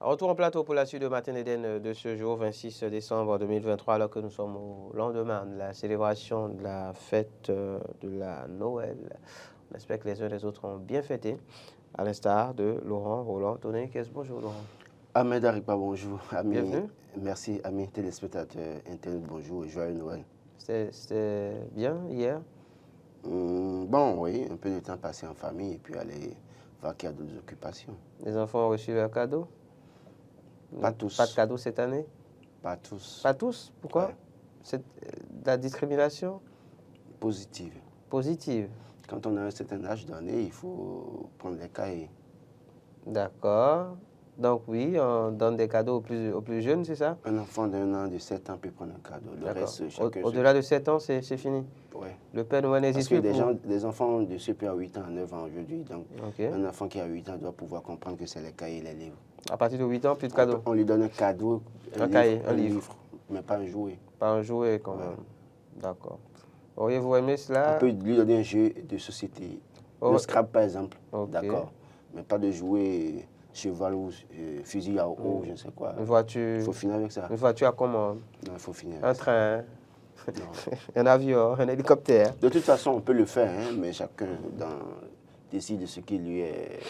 Retour en plateau pour la suite de Matin d'Éden de ce jour, 26 décembre 2023, alors que nous sommes au lendemain de la célébration de la fête de la Noël. On espère que les uns et les autres ont bien fêté, à l'instar de Laurent Roland Tonnet. Bonjour Laurent. Ahmed Aripa, bonjour. Bienvenue. Merci, amis téléspectateurs internet, bonjour et joyeux Noël. C'était bien hier? Bon, oui, un peu de temps passé en famille et puis aller vaquer à d'autres occupations. Les enfants ont reçu leurs cadeaux? Pas tous. Pas de cadeaux cette année? Pas tous. Pas tous? Pourquoi? Ouais. C'est de la discrimination? Positive. Positive. Quand on a un certain âge d'année, il faut prendre les cahiers. D'accord. Donc oui, on donne des cadeaux aux plus jeunes, c'est ça? Un enfant d'un an de 7 ans peut prendre un cadeau. Le reste, chacun... Au-delà de 7 ans, c'est fini? Oui. Le Père Noël n'existe plus Parce que des enfants de ceux qui ont 8 ans à 9 ans aujourd'hui, donc okay. Un enfant qui a 8 ans doit pouvoir comprendre que c'est les cahiers et les livres. À partir de 8 ans, plus de cadeaux? On lui donne un cadeau, un livre, mais pas un jouet. Pas un jouet quand même. D'accord. Auriez-vous aimé cela? On peut lui donner un jeu de société. Le Scrabble par exemple, d'accord. Mais pas de jouer cheval ou fusil à eau, je ne sais quoi. Une voiture. Il faut finir avec ça. Une voiture à commande. Non, il faut finir avec ça. Un train. Un avion, un hélicoptère. De toute façon, on peut le faire, hein, mais chacun décide de ce qui lui est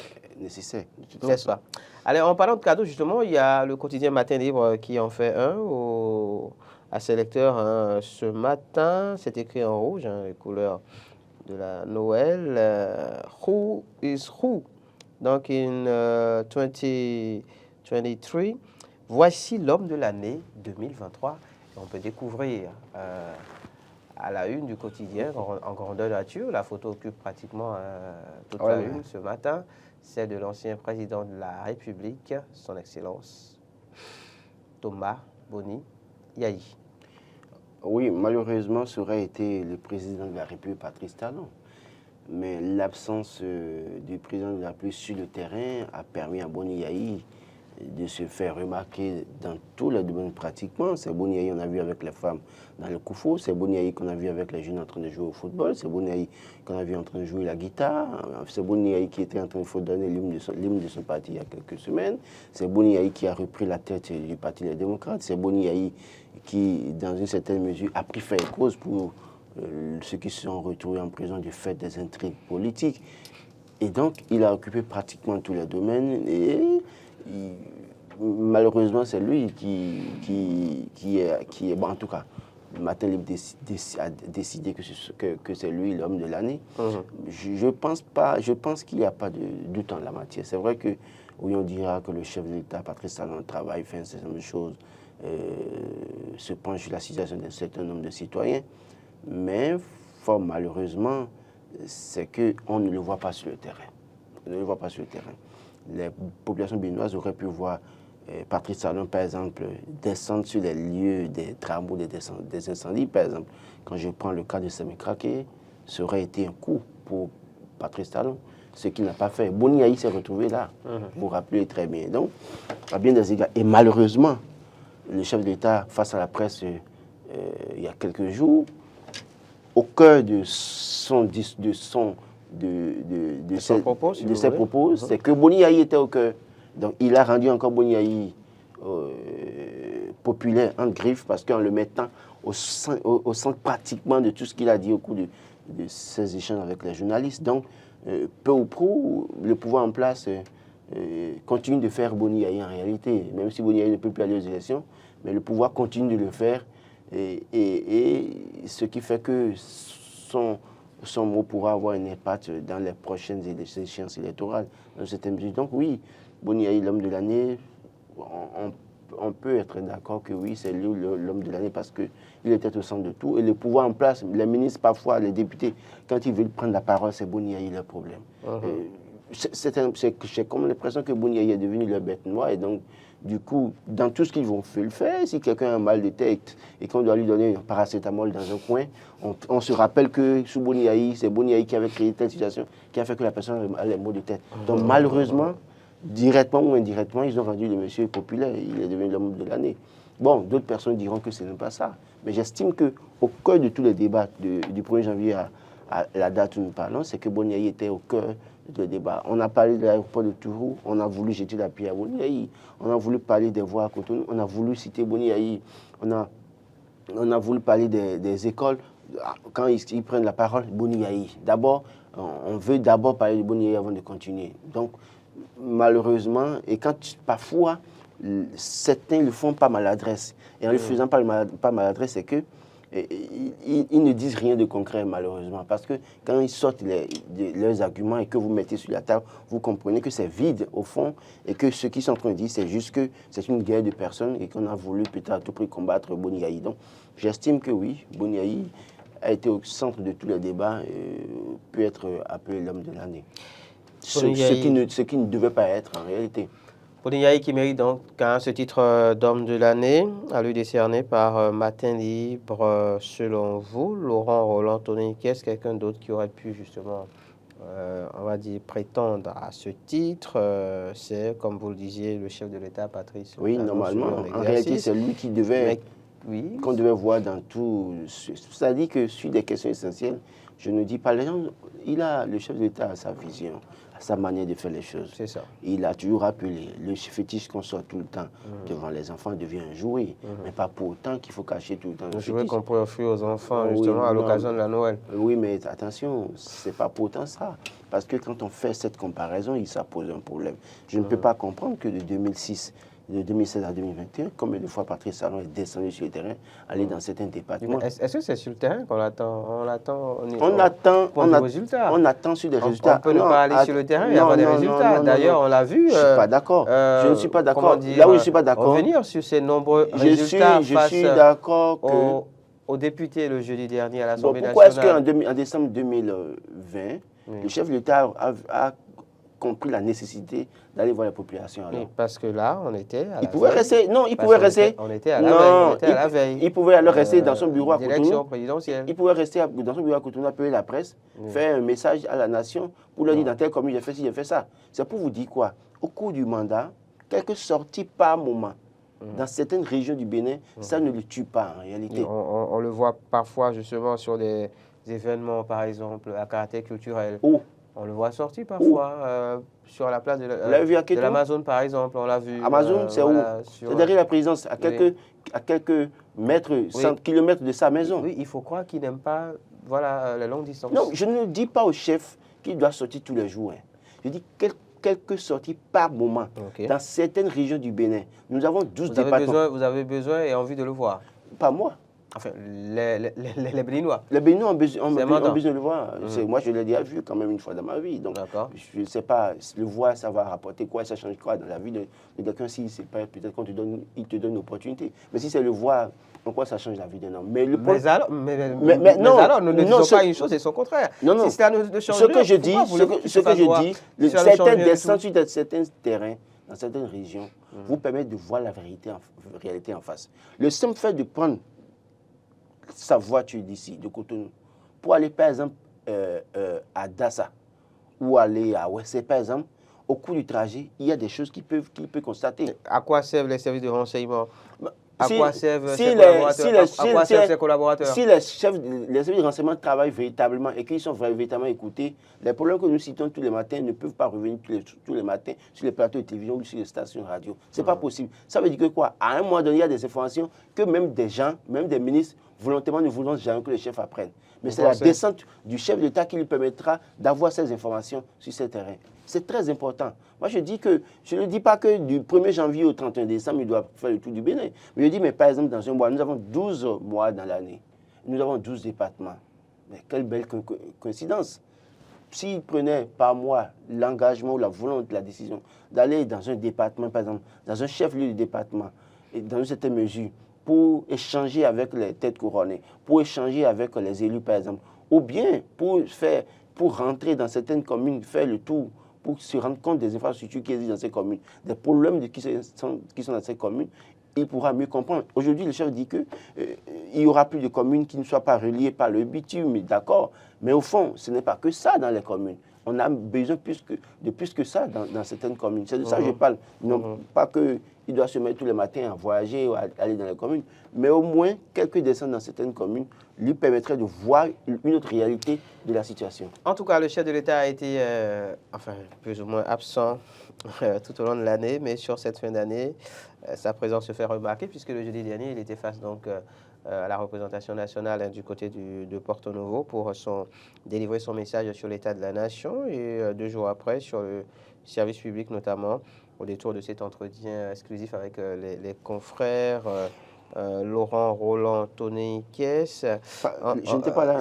nécessaire. N'est-ce pas? Allez, en parlant de cadeaux, justement, il y a le quotidien Matin Libre qui en fait un à ses lecteurs hein, ce matin. C'est écrit en rouge, hein, les couleurs de la Noël. Who is who? Donc, in 2023, voici l'homme de l'année 2023. Et on peut découvrir à la une du quotidien, en grandeur nature, la photo occupe pratiquement toute la une ce matin. C'est de l'ancien président de la République, son Excellence Thomas Boni Yayi. Oui, malheureusement, ça aurait été le président de la République, Patrice Talon. Mais l'absence du président de la République sur le terrain a permis à Boni Yayi de se faire remarquer dans tous les domaines pratiquement. C'est Boni Yayi qu'on a vu avec les femmes dans le Koufou, c'est Boni Yayi qu'on a vu avec les jeunes en train de jouer au football, c'est Boni Yayi qu'on a vu en train de jouer la guitare, c'est Boni Yayi qui était en train de fredonner l'hymne de son parti il y a quelques semaines, c'est Boni Yayi qui a repris la tête du Parti des démocrates, c'est Boni Yayi qui, dans une certaine mesure, a pris fait cause pour ceux qui se sont retrouvés en prison du fait des intrigues politiques. Et donc, il a occupé pratiquement tous les domaines et malheureusement, c'est lui qui est bon, en tout cas, le Matin Libre a décidé que c'est lui l'homme de l'année. Je pense qu'il n'y a pas de doute en la matière. C'est vrai que, oui, on dira que le chef de l'État, Patrice Talon, travaille, fait un certain nombre de choses, se penche sur la situation d'un certain nombre de citoyens, mais fort malheureusement, c'est qu'on ne le voit pas sur le terrain. On ne le voit pas sur le terrain. Les populations béninoises auraient pu voir Patrice Talon, par exemple, descendre sur les lieux des travaux, des incendies, par exemple. Quand je prends le cas de Sémékraké, ça aurait été un coup pour Patrice Talon, ce qu'il n'a pas fait. Boni Yayi s'est retrouvé là, vous vous rappelez très bien. Donc, à bien des égards. Et malheureusement, le chef de l'État, face à la presse, il y a quelques jours, au cœur de ses propos, c'est que Boni Yayi était au cœur. Donc, il a rendu encore Boni Yayi populaire en griffe parce qu'en le mettant au centre pratiquement de tout ce qu'il a dit au cours de ses échanges avec les journalistes. Donc, peu ou prou, le pouvoir en place continue de faire Boni Yayi en réalité. Même si Boni Yayi ne peut plus aller aux élections, mais le pouvoir continue de le faire. Et ce qui fait que son mot pourra avoir un impact dans les prochaines échéances électorales. Donc oui, Boni Yayi, l'homme de l'année, on peut être d'accord que oui, c'est lui l'homme de l'année parce qu'il était au centre de tout. Et le pouvoir en place, les ministres parfois, les députés, quand ils veulent prendre la parole, c'est Boni Yayi leur problème. J'ai comme l'impression que Boni Yayi est devenu leur bête noire et donc du coup, dans tout ce qu'ils vont faire, si quelqu'un a un mal de tête et qu'on doit lui donner un paracétamol dans un coin, on se rappelle que sous Boni Yayi, c'est Boni Yayi qui avait créé telle situation, qui a fait que la personne a les maux de tête. Donc malheureusement, directement ou indirectement, ils ont rendu le monsieur populaire, il est devenu l'homme de l'année. Bon, d'autres personnes diront que ce n'est pas ça. Mais j'estime qu'au cœur de tous les débats du 1er janvier à la date où nous parlons, c'est que Boni Yayi était au cœur de débat. On a parlé de l'aéroport de Tourou, on a voulu jeter la pierre à Boni Yayi. On a voulu parler des voies à Cotonou, on a voulu citer Boni Yayi. On a voulu parler des écoles. Quand ils prennent la parole, Boni Yayi. D'abord, on veut d'abord parler de Boni Yayi avant de continuer. Donc, malheureusement, et parfois, certains le font pas maladresse. Et en le faisant pas maladresse, c'est que ils ne disent rien de concret, malheureusement. Parce que quand ils sortent leurs arguments et que vous mettez sur la table, vous comprenez que c'est vide, au fond, et que ce qu'ils sont en train de dire, c'est juste que c'est une guerre de personnes et qu'on a voulu peut-être à tout prix combattre Boni Yayi. Donc, j'estime que oui, Boni Yayi a été au centre de tous les débats et peut être appelé l'homme de l'année. Ce qui ne devait pas être en réalité. Boni Yayi qui mérite donc ce titre d'homme de l'année, à lui décerné par Matin Libre. Selon vous, Laurent Roland Tony, qu'est-ce quelqu'un d'autre qui aurait pu justement, on va dire, prétendre à ce titre? C'est, comme vous le disiez, le chef de l'État, Patrice. Oui, normalement, en réalité, c'est lui qui devait, qu'on devait voir dans tout. C'est-à-dire que sur des questions essentielles, je ne dis pas, le chef de l'État a sa vision, a sa manière de faire les choses. C'est ça. Il a toujours rappelé, le fétiche qu'on sort tout le temps devant les enfants devient un jouet, mais pas pour autant qu'il faut cacher tout le temps le jouet qu'on peut offrir aux enfants justement à l'occasion de la Noël. Oui, mais attention, c'est pas pour autant ça. Parce que quand on fait cette comparaison, ça pose un problème. Je ne peux pas comprendre que de 2016 à 2021, combien de fois Patrice Talon est descendu sur le terrain, aller dans certains départements. Est-ce que c'est sur le terrain qu'on attend? On attend sur des résultats. On peut ne pas aller sur le terrain et avoir des résultats. D'ailleurs, on l'a vu. Je ne suis pas d'accord. Je ne suis pas d'accord. Là où je ne suis pas d'accord. Revenir sur ces nombreux résultats je suis d'accord aux députés le jeudi dernier à l'Assemblée nationale. Pourquoi est-ce qu'en décembre 2020, le chef de l'État a compris la nécessité d'aller voir la population alors? Oui, parce que là, on était à la il pouvait veille. rester. Non, il pouvait rester. On était à la veille. Il pouvait alors rester dans son bureau à Cotonou. D'élection présidentielle. Il pouvait rester dans son bureau à Cotonou, appeler la presse, faire un message à la nation pour leur dire dans telle commune, j'ai fait ci, j'ai fait ça. C'est pour vous dire quoi? Au cours du mandat, quelques sorties par moment, dans certaines régions du Bénin, ça ne le tue pas en réalité. On le voit parfois justement sur des événements, par exemple, à caractère culturel. On le voit sortir parfois sur la place de l'Amazon, par exemple. On l'a vu. Amazon, c'est où? C'est derrière la présidence, à quelques mètres, 100 kilomètres de sa maison. Oui, il faut croire qu'il n'aime pas les longues distances. Non, je ne dis pas au chef qu'il doit sortir tous les jours. Je dis quelques sorties par moment. Dans certaines régions du Bénin, nous avons 12 départements. Vous avez besoin et envie de le voir? Pas moi. Enfin, les Béninois. Les Béninois ont besoin de le voir. Moi, je l'ai déjà vu quand même une fois dans ma vie. Donc, je ne sais pas, le voir, ça va rapporter quoi, ça change quoi dans la vie de quelqu'un. Si c'est pas, peut-être qu'il te donne une opportunité. Mais si c'est le voir, en quoi ça change la vie d'un homme? Mais alors, ne disons pas une chose et son contraire. Non. Si cela ne change rien, ce que je dis, certaines descentes sur certains terrains, dans certaines régions, vous permettent de voir la réalité en face. Le simple fait de prendre sa voiture d'ici, de Cotonou, pour aller par exemple à Dassa ou aller à Ouessé par exemple, au cours du trajet, il y a des choses qu'il peut constater. À quoi servent les services de renseignement? À quoi servent ses collaborateurs? Si les services de renseignement travaillent véritablement et qu'ils sont véritablement écoutés, les problèmes que nous citons tous les matins ne peuvent pas revenir tous les matins sur les plateaux de télévision ou sur les stations de radio. Ce n'est pas possible. Ça veut dire que quoi? À un moment donné, il y a des informations que même des gens, même des ministres, volontairement ne voulons jamais que le chef apprenne. Mais c'est la descente du chef d'État qui lui permettra d'avoir ces informations sur ce terrain. C'est très important. Moi, je ne dis pas que du 1er janvier au 31 décembre, il doit faire le tour du Bénin. Mais je dis, mais par exemple, dans un mois, nous avons 12 mois dans l'année. Nous avons 12 départements. Mais quelle belle coïncidence. S'il prenait par mois l'engagement ou la volonté, la décision d'aller dans un département, par exemple, dans un chef-lieu de département, et dans une certaine mesure, pour échanger avec les têtes couronnées, pour échanger avec les élus, par exemple, ou bien pour rentrer dans certaines communes, faire le tour, pour se rendre compte des infrastructures qui existent dans ces communes, des problèmes qui sont dans ces communes, il pourra mieux comprendre. Aujourd'hui, le chef dit qu'il n'y aura plus de communes qui ne soient pas reliées par le bitume, d'accord, mais au fond, ce n'est pas que ça dans les communes. on a besoin de plus que ça dans certaines communes. C'est de ça que je parle. Non pas qu'il doit se mettre tous les matins à voyager ou à aller dans les communes, mais au moins quelques descentes dans certaines communes lui permettraient de voir une autre réalité de la situation. En tout cas, le chef de l'État a été plus ou moins absent tout au long de l'année, mais sur cette fin d'année, sa présence se fait remarquer puisque le jeudi dernier, il était face donc à la représentation nationale du côté de Porto Novo pour délivrer son message sur l'état de la nation et 2 jours après sur le service public notamment au détour de cet entretien exclusif avec les confrères Laurent Roland Tony Kess. Je n'étais pas là.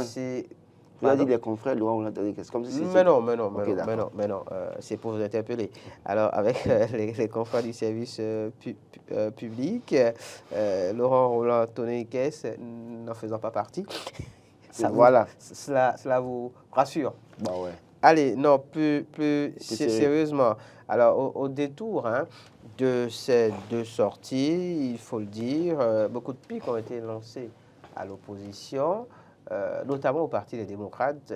Vous avez dit les confrères, Laurent Roland Tony Kess, comme si mais non, c'est pour vous interpeller. Alors, avec les confrères du service public, Laurent Roland Tony Kess n'en faisant pas partie, cela vous rassure. Bah ouais. Allez, non, plus sérieusement. Alors, au détour de ces 2 sorties, il faut le dire, beaucoup de pics ont été lancés à l'opposition, notamment au Parti des démocrates,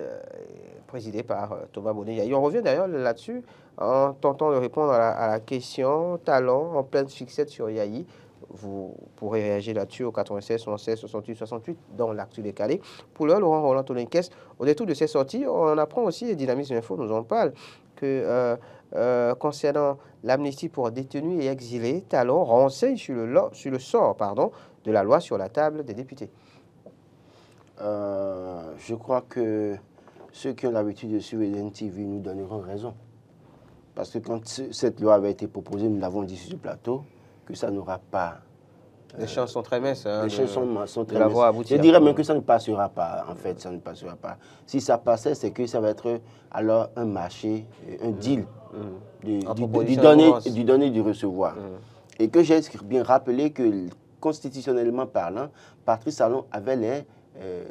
présidé par Thomas Bonnet. On revient d'ailleurs là-dessus en tentant de répondre à la question talent en pleine fixette sur Yahi. Vous pourrez réagir là-dessus au 96 76 68 68 dans l'actu décalé. Pour l'heure, Laurent Roland Tony Kess, au détour de ces sorties, on apprend aussi, et Dynamisme Info nous en parle, que concernant l'amnistie pour détenus et exilés, Talon renseigne sur le sort de la loi sur la table des députés. Je crois que ceux qui ont l'habitude de suivre NTV nous donneront raison. Parce que quand cette loi avait été proposée, nous l'avons dit sur le plateau, que ça n'aura pas... les chances sont très minces. Les chances sont très minces. Je dirais même que ça ne passera pas, en fait, ça ne passera pas. Si ça passait, c'est que ça va être alors un marché, un deal, du donner et du recevoir. Et que j'ai bien rappelé que, constitutionnellement parlant, Patrice Talon avait les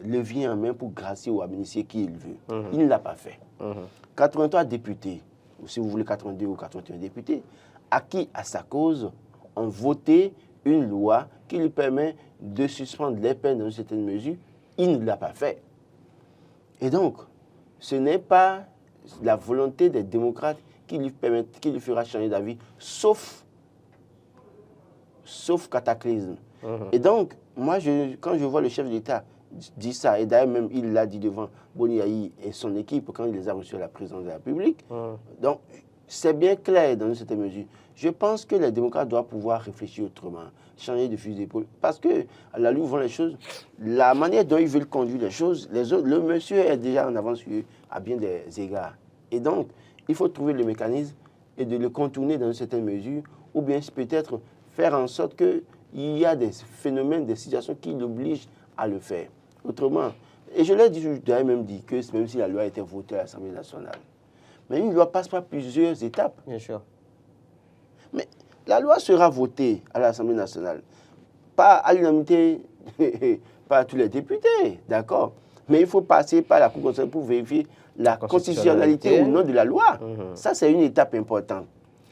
leviers en main pour gracier ou amnistier qui il veut. Il ne l'a pas fait. 83 députés, ou si vous voulez 82 ou 81 députés, acquis à sa cause, ont voté une loi qui lui permet de suspendre les peines dans une certaine mesure. Il ne l'a pas fait. Et donc, ce n'est pas la volonté des démocrates qui lui fera changer d'avis, sauf cataclysme. Et donc, moi, quand je vois le chef de l'État dire ça, et d'ailleurs même il l'a dit devant Boni Yahi et son équipe quand il les a reçus à la présidence de la République, donc c'est bien clair dans une certaine mesure. Je pense que les démocrates doivent pouvoir réfléchir autrement, changer de fusil d'épaule. Parce que, à la lutte, les choses, la manière dont ils veulent conduire les choses, le monsieur est déjà en avance sur eux à bien des égards. Et donc, il faut trouver le mécanisme et de le contourner dans une certaine mesure, ou bien peut-être faire en sorte qu'il y a des phénomènes, des situations qui l'obligent à le faire. Autrement, et je l'ai dit, je l'ai même dit que même si la loi a été votée à l'Assemblée nationale, mais une loi passe par plusieurs étapes. Bien sûr. Mais la loi sera votée à l'Assemblée nationale, pas à l'unanimité par tous les députés, d'accord? Mais il faut passer par la Cour constitutionnelle pour vérifier la constitutionnalité ou non de la loi. Ça, c'est une étape importante.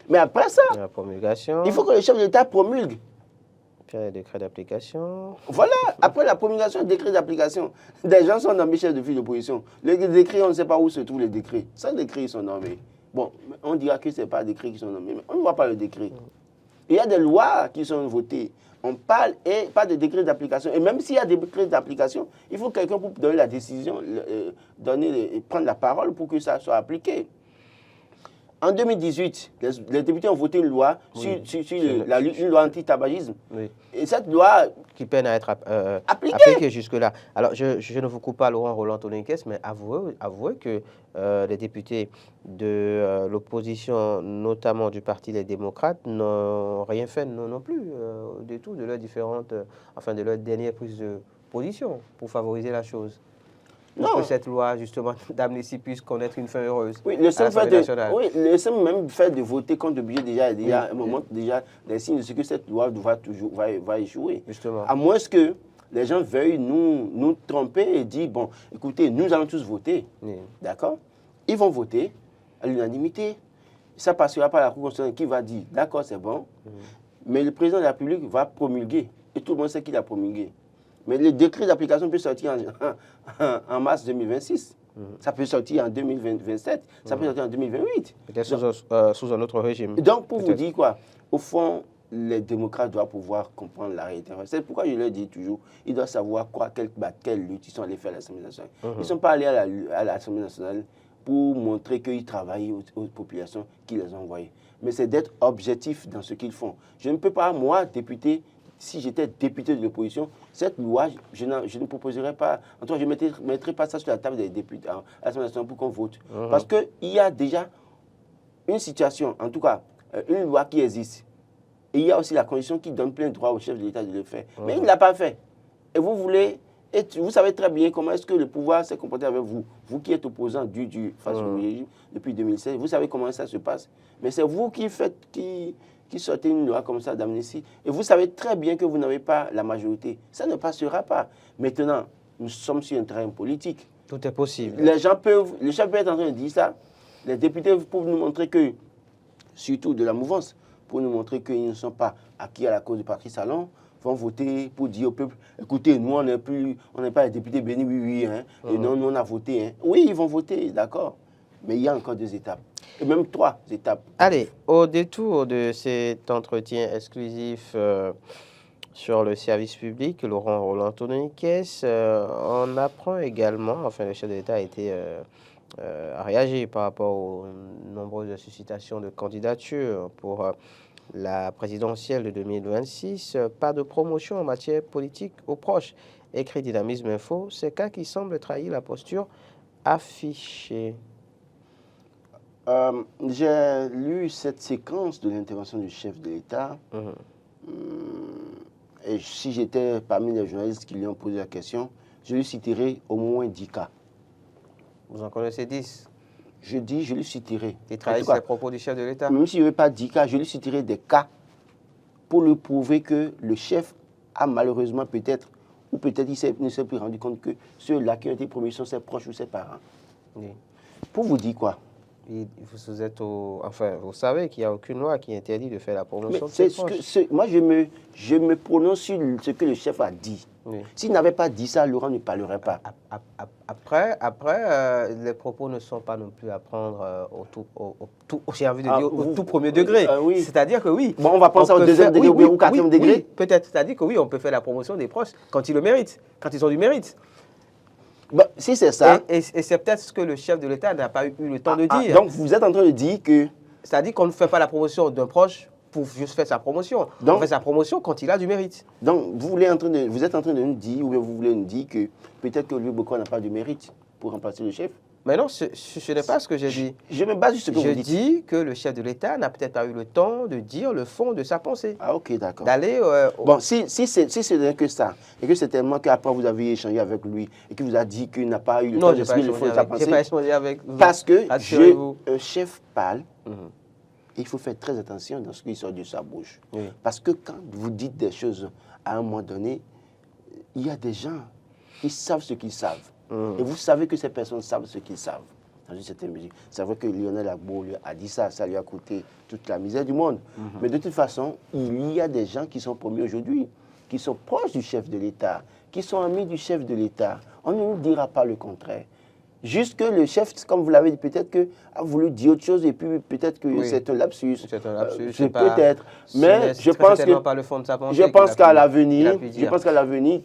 Mais après ça, la promulgation, il faut que le chef de l'État promulgue. Puis les décrets d'application. Voilà, après la promulgation des décrets d'application, des gens sont nommés chefs de file d'opposition. Les décrets, on ne sait pas où se trouvent les décrets. Sans décrets, ils sont nommés. Bon, on dira que ce n'est pas les décrets qui sont nommés, mais on ne voit pas le décret. Il y a des lois qui sont votées. On parle et pas de décrets d'application. Et même s'il y a des décrets d'application, il faut quelqu'un pour donner la décision, prendre la parole pour que ça soit appliqué. En 2018, les députés ont voté une loi sur une loi anti-tabagisme. Oui. Et cette loi... qui peine à être appliquée jusque-là. Alors, je ne vous coupe pas, Laurent Roland Tony Kess, mais avouez que les députés de l'opposition, notamment du Parti des démocrates, n'ont rien fait non plus du tout de leurs différentes, de leur dernière prise de position pour favoriser la chose. Pour que cette loi, justement, d'amnistie puisse connaître une fin heureuse. Oui, le simple fait de voter contre le budget déjà montre déjà des signes de ce que cette loi va échouer. Justement. À moins que les gens veuillent nous tromper et dire, bon, écoutez, nous allons tous voter. D'accord? Ils vont voter à l'unanimité. Ça passera par la Cour constitutionnelle qui va dire, d'accord, c'est bon. Mais le président de la République va promulguer. Et tout le monde sait qu'il a promulgué. Mais le décret d'application peut sortir en mars 2026. Ça peut sortir en 2027, ça peut sortir en 2028. Peut-être sous un autre régime. Donc, pour vous dire quoi, au fond, les démocrates doivent pouvoir comprendre la réalité. C'est pourquoi je leur dis toujours, ils doivent savoir quelle lutte ils sont allés faire à l'Assemblée nationale. Ils ne sont pas allés à l'Assemblée nationale pour montrer qu'ils travaillent aux populations qui les ont envoyées. Mais c'est d'être objectif dans ce qu'ils font. Je ne peux pas, moi, député, si j'étais député de l'opposition, cette loi, je ne proposerais pas, en tout cas, je ne mettrais pas ça sur la table des députés à l'Assemblée nationale pour qu'on vote. Parce qu'il y a déjà une situation, en tout cas, une loi qui existe. Et il y a aussi la condition qui donne plein droit au chef de l'État de le faire. Mais il ne l'a pas fait. Et vous savez très bien comment est-ce que le pouvoir s'est comporté avec vous. Vous qui êtes opposant face au régime depuis 2016, vous savez comment ça se passe. Mais c'est vous qui sortez une loi comme ça d'amnistie. Et vous savez très bien que vous n'avez pas la majorité. Ça ne passera pas. Maintenant, nous sommes sur un terrain les Tout est possible. Les gens peuvent être en train de dire ça. Les députés peuvent nous montrer que, surtout de la mouvance, pour nous montrer qu'ils ne sont pas acquis à la cause de Patrice Talon, vont voter pour dire au peuple, écoutez, nous, on n'est pas les députés bénis, oui, hein, et non, nous, on a voté. Hein. Oui, ils vont voter, d'accord. Mais il y a encore 2 étapes, et même 3 étapes. Allez, au détour de cet entretien exclusif sur le service public, Laurent Roland Tononiquès, on apprend également, enfin le chef de l'État a réagi par rapport aux nombreuses suscitations de candidatures pour la présidentielle de 2026. Pas de promotion en matière politique aux proches. Écrit Dynamisme Info, c'est cas qui semble trahir la posture affichée. J'ai lu cette séquence de l'intervention du chef de l'État. Et si j'étais parmi les journalistes qui lui ont posé la question, je lui citerai au moins 10 cas. Vous en connaissez 10? Je lui citerai. Qui trahissent les propos du chef de l'État? Même s'il n'y avait pas 10 cas, je lui citerai des cas pour lui prouver que le chef a malheureusement peut-être, ou peut-être il ne s'est plus rendu compte que ceux-là qui ont été promis sont ses proches ou ses parents. Oui. Pour vous dire quoi? Vous êtes enfin, vous savez qu'il n'y a aucune loi qui interdit de faire la promotion de ses proches. Moi, je me prononce sur ce que le chef a dit. Oui. S'il n'avait pas dit ça, Laurent ne parlerait pas. Après, les propos ne sont pas non plus à prendre j'ai envie de dire, au tout premier degré. Oui. C'est-à-dire que oui. Bon, on va prendre ça au deuxième degré ou au quatrième degré. Oui, peut-être. C'est-à-dire que oui, on peut faire la promotion des proches quand ils le méritent, quand ils ont du mérite. Bah, si c'est ça. Et c'est peut-être ce que le chef de l'État n'a pas eu le temps de dire. Donc vous êtes en train de dire que. C'est-à-dire qu'on ne fait pas la promotion d'un proche pour juste faire sa promotion. On fait sa promotion quand il a du mérite. Donc vous êtes en train de nous dire, ou bien vous voulez nous dire que peut-être que Louis Bokwa n'a pas de mérite pour remplacer le chef? Mais non, ce n'est pas ce que j'ai dit. Je me base sur ce que vous dites. Je dis que le chef de l'État n'a peut-être pas eu le temps de dire le fond de sa pensée. Ah ok, d'accord. D'aller... Bon, si c'est que ça, et que c'est tellement qu'après vous avez échangé avec lui, et qu'il vous a dit qu'il n'a pas eu le temps d'exprimer le fond de sa pensée. Je n'ai pas échangé avec vous. Parce que un chef parle, il faut faire très attention dans ce qui sort de sa bouche. Oui. Parce que quand vous dites des choses à un moment donné, il y a des gens qui savent ce qu'ils savent. Et vous savez que ces personnes savent ce qu'ils savent dans une certaine mesure. C'est vrai que Lionel Gbagbo a dit ça, ça lui a coûté toute la misère du monde. Mais de toute façon, il y a des gens qui sont promis aujourd'hui, qui sont proches du chef de l'État, qui sont amis du chef de l'État. On ne nous dira pas le contraire. Juste que le chef, comme vous l'avez dit, peut-être a voulu dire autre chose et puis peut-être que c'est un lapsus. C'est un lapsus, peut-être. Mais je pense que pas le fond de sa pensée, je pense qu'à l'avenir,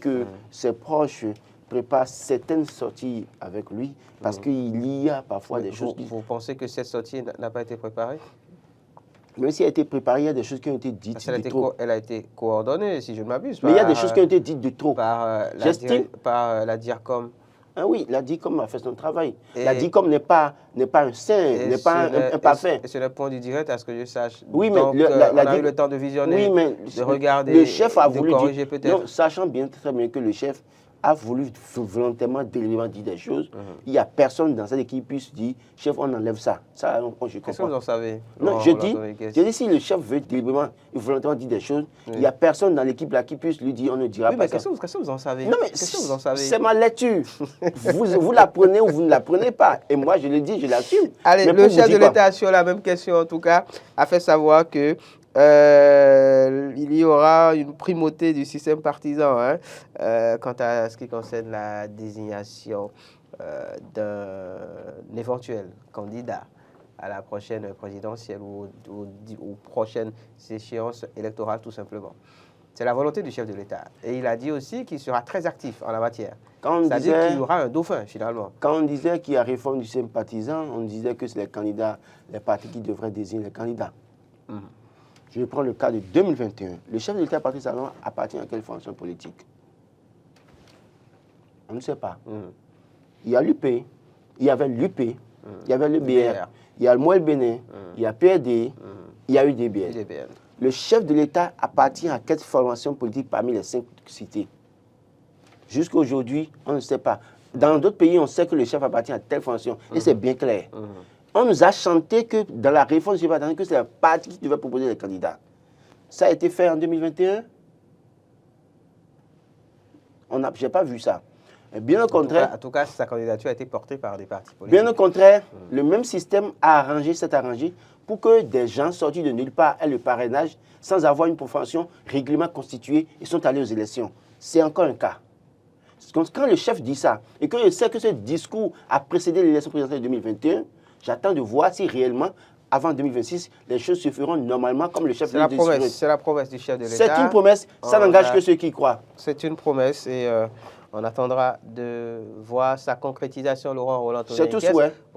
que ses proches prépare certaines sorties avec lui parce qu'il y a parfois des choses... Vous pensez que cette sortie n'a pas été préparée? Même si elle a été préparée, il y a des choses qui ont été dites de trop. Elle a été coordonnée, si je ne m'abuse. Mais il y a des choses qui ont été dites de trop. Par la DIRCOM. Ah oui, la DIRCOM a fait son travail. La DIRCOM n'est pas un saint, n'est pas un parfait. Et c'est le point du direct, à ce que je sache. Oui, mais donc, on a eu le temps de visionner, de regarder, le chef a voulu corriger peut-être. Non, sachant très bien que le chef a voulu volontairement, délibérément dire des choses. Il n'y a personne dans cette équipe qui puisse dire, chef, on enlève ça. Ça, je comprends. Qu'est-ce que vous en savez? Non, je dis, si le chef veut délibérément et volontairement dire des choses, il n'y a personne dans l'équipe là qui puisse lui dire, on ne dira pas ça. Qu'est-ce que vous en savez? Non, mais c'est ma lecture. vous la prenez ou vous ne la prenez pas. Et moi, je le dis, je l'assume. Allez, le chef de l'État, sur la même question, en tout cas, a fait savoir que il y aura une primauté du système partisan quant à ce qui concerne la désignation d'un éventuel candidat à la prochaine présidentielle ou aux prochaines échéances électorales, tout simplement. C'est la volonté du chef de l'État. Et il a dit aussi qu'il sera très actif en la matière. C'est-à-dire qu'il y aura un dauphin, finalement. Quand on disait qu'il y a réforme du sympathisant, on disait que c'est les candidats, les partis qui devraient désigner les candidats. Je prends le cas de 2021. Le chef de l'État, Patrice Talon, appartient à quelle formation politique? On ne sait pas. Il y a l'UP, il y avait l'UP, il y avait le BR, il y a le Moël Bénin, il y a PRD, il y a UDBN. Le chef de l'État appartient à quelle formation politique parmi les 5 cités? Jusqu'à aujourd'hui, on ne sait pas. Dans d'autres pays, on sait que le chef appartient à telle formation. Et c'est bien clair. On nous a chanté que dans la réforme du chef, que c'est la partie qui devait proposer les candidats. Ça a été fait en 2021? Je n'ai pas vu ça. Bien au contraire. En tout cas, sa candidature a été portée par des partis politiques. Bien au contraire, le même système s'est arrangé pour que des gens sortis de nulle part aient le parrainage sans avoir une profession régulièrement constituée et sont allés aux élections. C'est encore un cas. Quand le chef dit ça, et que je sais que ce discours a précédé l'élection présidentielle de 2021, j'attends de voir si réellement, avant 2026, les choses se feront normalement comme le chef de l'État. C'est la promesse du chef de l'État. C'est une promesse, ça n'engage que ceux qui y croient. C'est une promesse et on attendra de voir sa concrétisation, Laurent Roland. C'est tout souhait.